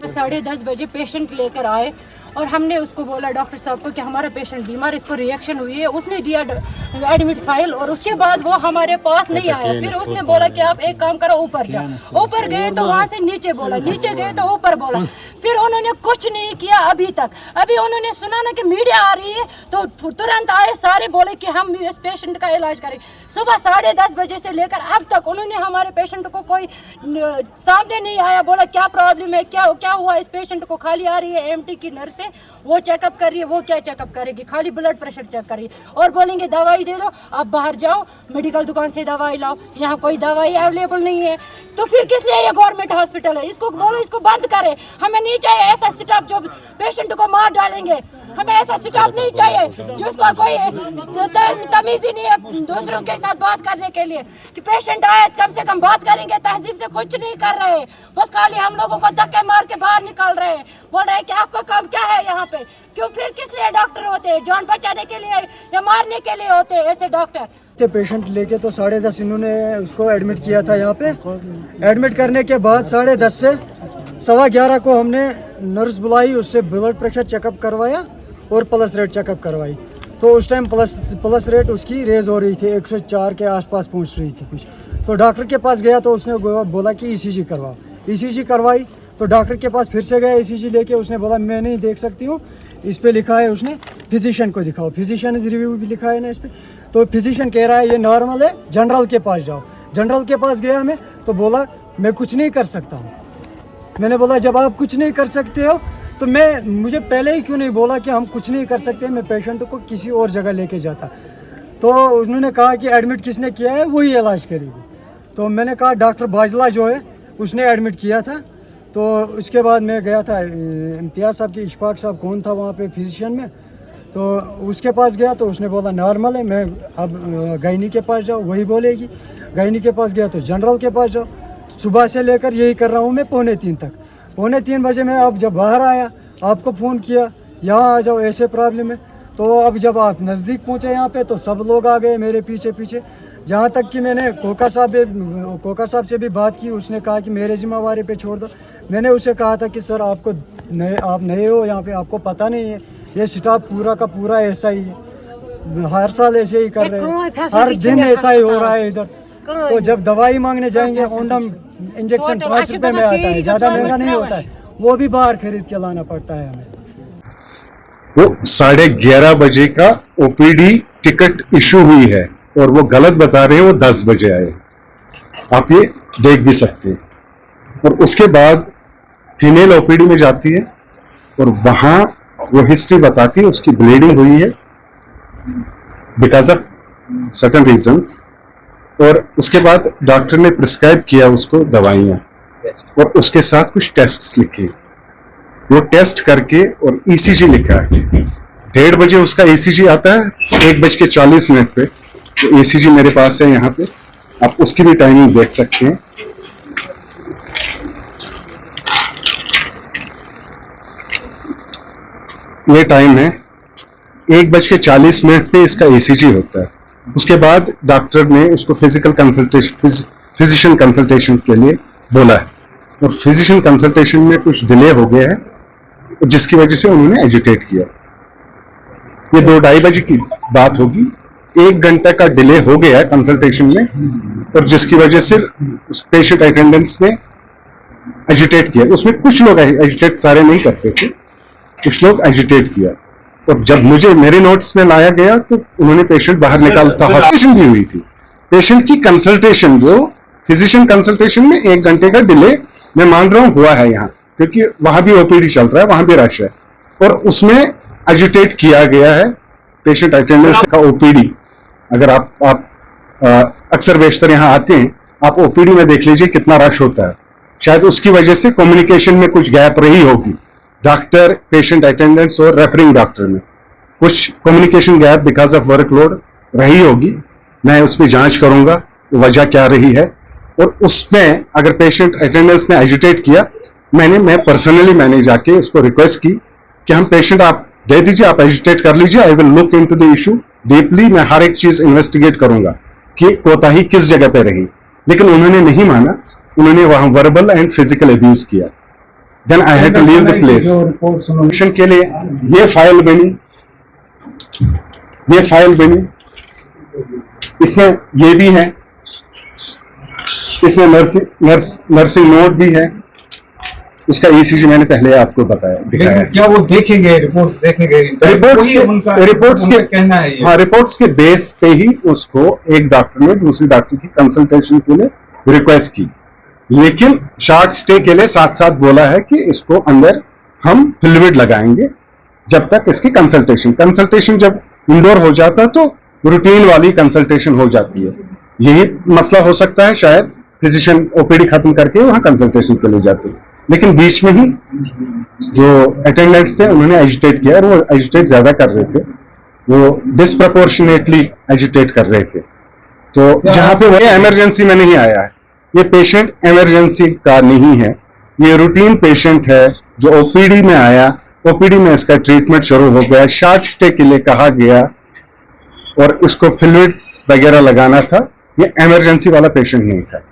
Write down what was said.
10:30 बजे पेशेंट लेकर आए और हमने उसको बोला डॉक्टर साहब को कि हमारा पेशेंट बीमार, इसको रिएक्शन हुई है। उसने दिया एडमिट फाइल और उसके बाद वो हमारे पास नहीं आया। फिर उसने बोला कि आप एक काम करो, ऊपर जाओ। ऊपर गए तो वहाँ से नीचे बोला, नीचे गए तो ऊपर बोला। फिर उन्होंने कुछ नहीं किया अभी तक। अभी उन्होंने सुना ना कि मीडिया आ रही है तो तुरंत आए, सारे बोले कि हम इस पेशेंट का इलाज करें। सुबह 10:30 बजे से लेकर अब तक उन्होंने हमारे पेशेंट को कोई सामने नहीं आया, बोला क्या प्रॉब्लम है, क्या हुआ इस पेशेंट को। खाली आ रही है एमटी की नर्स है, वो चेकअप कर रही है। वो क्या चेकअप करेगी, खाली ब्लड प्रेशर चेक कर रही है और बोलेंगे दवाई दे दो, आप बाहर जाओ मेडिकल दुकान से दवाई लाओ। यहाँ कोई दवाई अवेलेबल नहीं है तो फिर किस लिए ये गवर्नमेंट हॉस्पिटल है? इसको बोलो इसको बंद करे। हमें नहीं चाहिए ऐसा स्टाफ जो पेशेंट को मार डालेंगे। हमें ऐसा स्टाफ नहीं चाहिए जिसको कोई तमीज ही नहीं है दूसरों के साथ बात करने के लिए कि पेशेंट आए कम से कम बात करेंगे। तहजीब से कुछ नहीं कर रहे, बस खाली हम लोगों को धक्के मार के बाहर निकाल रहे हैं। बोल रहे हैं कि आपका काम क्या है यहाँ पे? क्यों फिर किस लिए डॉक्टर होते हैं? जान बचाने के लिए या मारने के लिए होते हैं ऐसे डॉक्टर? पेशेंट लेके तो 10:30 इन्होंने उसको एडमिट किया था यहाँ पे। एडमिट करने के बाद 10:30 से 11:15 को हमने नर्स बुलाई, उससे ब्लड प्रेशर चेकअप करवाया और पल्स रेट चेकअप करवाई। तो उस टाइम पल्स रेट उसकी रेज हो रही थी, 104 के आसपास पहुँच रही थी कुछ। तो डॉक्टर के पास गया तो उसने बोला कि ECG करवाओ। ECG करवाई तो डॉक्टर के पास फिर से गया ECG लेके। उसने बोला मैं नहीं देख सकती हूँ, इस पे लिखा है, उसने फिजिशियन को दिखाओ, फिजिशियन रिव्यू भी लिखा है ना इस पे। तो फिजिशियन कह रहा है ये नॉर्मल है, जनरल के पास जाओ। जनरल के पास गया मैं तो बोला मैं कुछ नहीं कर सकता हूँ। मैंने बोला जब आप कुछ नहीं कर सकते हो तो मुझे पहले ही क्यों नहीं बोला कि हम कुछ नहीं कर सकते, मैं पेशेंट को किसी और जगह लेके जाता। तो उन्होंने कहा कि एडमिट किसने किया है वही इलाज करेगी। तो मैंने कहा डॉक्टर बाजला जो है उसने एडमिट किया था। तो उसके बाद मैं गया था इम्तियाज़ साहब की, इशफाक साहब कौन था वहाँ पे फिजिशियन में, तो उसके पास गया तो उसने बोला नॉर्मल है। मैं अब गायनी के पास जाओ, वही बोलेगी। गायनी के पास गया तो जनरल के पास जाओ। सुबह से लेकर यही कर रहा हूँ मैं 2:45 तक। 2:45 बजे मैं अब जब बाहर आया आपको फ़ोन किया यहाँ आ जाओ, ऐसे प्रॉब्लम है। तो अब जब आप नज़दीक पहुँचे यहाँ पे तो सब लोग आ गए मेरे पीछे पीछे। जहाँ तक कि मैंने कोका साहब से भी बात की, उसने कहा कि मेरे जिम्मेवारी पे छोड़ दो। मैंने उसे कहा था कि सर आप नए हो यहाँ पे, आपको पता नहीं है, ये स्टाफ पूरा का पूरा ऐसा ही है, हर साल ऐसे ही कर रहे हैं, हर दिन ऐसा ही हो रहा है इधर। तो जब दवाई मांगने जाएंगे ओंडम इंजेक्शन 5 रुपए में आता है, ज़्यादा महंगा नहीं होता है, वो भी बाहर खरीद के लाना पड़ता है हमें। वो 11:30 बजे का OPD टिकट इशू हुई है और वो गलत बता रहे हैं, वो 10 बजे आए। आप ये देख भी सकते हैं। और उसके बाद फीमेल OPD में जाती है और वहां वो हिस्ट्री बताती है उसकी ब्लीडिंग हुई है बिकॉज ऑफ सर्टेन रीजंस। और उसके बाद डॉक्टर ने प्रिस्क्राइब किया उसको दवाइयां और उसके साथ कुछ टेस्ट्स लिखे। वो टेस्ट करके और ECG लिखा है। 1:30 बजे उसका ECG आता है, 1:40 पे। तो ECG मेरे पास है यहाँ पे, आप उसकी भी टाइमिंग देख सकते हैं। ये टाइम है 1:40 पे इसका ECG होता है। उसके बाद डॉक्टर ने उसको फिजिशियन कंसल्टेशन के लिए बोला है और फिजिशियन कंसल्टेशन में कुछ डिले हो गया है जिसकी वजह से उन्होंने एजिटेट किया। ये 2-2:30 बजे की बात होगी। 1 घंटा का डिले हो गया है कंसल्टेशन में और जिसकी वजह से उस पेशेंट अटेंडेंट्स ने एजिटेट किया। उसमें कुछ लोग एजिटेट सारे नहीं करते थे, कुछ लोग एजिटेट किया। और जब मुझे मेरे नोट्स में लाया गया तो उन्होंने पेशेंट बाहर निकालता हॉस्पिटल भी हुई थी। पेशेंट की कंसल्टेशन जो फिजिशियन कंसल्टेशन में 1 घंटे का डिले मैं मान रहा हूं हुआ है यहाँ, क्योंकि वहां भी OPD चल रहा है, वहां भी रश है और उसमें एजिटेट किया गया है पेशेंट अटेंडेंस का OPD। अगर आप अक्सर बेशतर यहाँ आते हैं, आप OPD में देख लीजिए कितना रश होता है। शायद उसकी वजह से कम्युनिकेशन में कुछ गैप रही होगी, डॉक्टर, पेशेंट अटेंडेंट्स और रेफरिंग डॉक्टर में कुछ communication gap because of workload रही होगी। मैं उसमें जांच करूंगा वजह क्या रही है। और उसमें अगर पेशेंट अटेंडेंस ने एजिटेट किया मैं पर्सनली जाके उसको रिक्वेस्ट की कि हम पेशेंट आप दे दीजिए, आप एजिटेट कर लीजिए, I will look into the issue deeply, मैं हर एक चीज इन्वेस्टिगेट करूंगा कि कोताही किस जगह पे रही। लेकिन उन्होंने नहीं माना, उन्होंने वहां वर्बल एंड फिजिकल अब्यूज किया। Then I had to leave the place. Patient के लिए ये फाइल बनी, इसमें ये भी है, इसमें नर्सिंग नोट भी है, उसका ईसीजी मैंने पहले आपको दिखाया। क्या वो देखेंगे, रिपोर्ट्स देखेंगे? रिपोर्ट्स के कहना है ये। हाँ, रिपोर्ट्स के बेस पे ही उसको एक डॉक्टर ने दूसरी डॉक्टर की कंसल्टेशन के लिए रिक्वेस्ट की, लेकिन शॉर्ट स्टे के लिए साथ साथ बोला है कि इसको अंदर हम फ्लूइड लगाएंगे जब तक इसकी कंसल्टेशन जब इंडोर हो जाता तो रूटीन वाली कंसल्टेशन हो जाती है। यही मसला हो सकता है, शायद फिजिशियन ओपीडी खत्म करके वहां कंसल्टेशन के लिए जाते, लेकिन बीच में ही जो अटेंडेंट्स थे उन्होंने एजिटेट किया, और वो एजिटेट ज्यादा कर रहे थे, वो डिस्प्रपोर्शनेटली एजिटेट कर रहे थे। तो जहां पे वो इमरजेंसी में नहीं आया है, ये पेशेंट इमरजेंसी का नहीं है, ये रूटीन पेशेंट है जो ओपीडी में आया, ओपीडी में इसका ट्रीटमेंट शुरू हो गया, शॉर्ट स्टे के लिए कहा गया और इसको फ्लूइड वगैरह लगाना था, ये इमरजेंसी वाला पेशेंट नहीं था।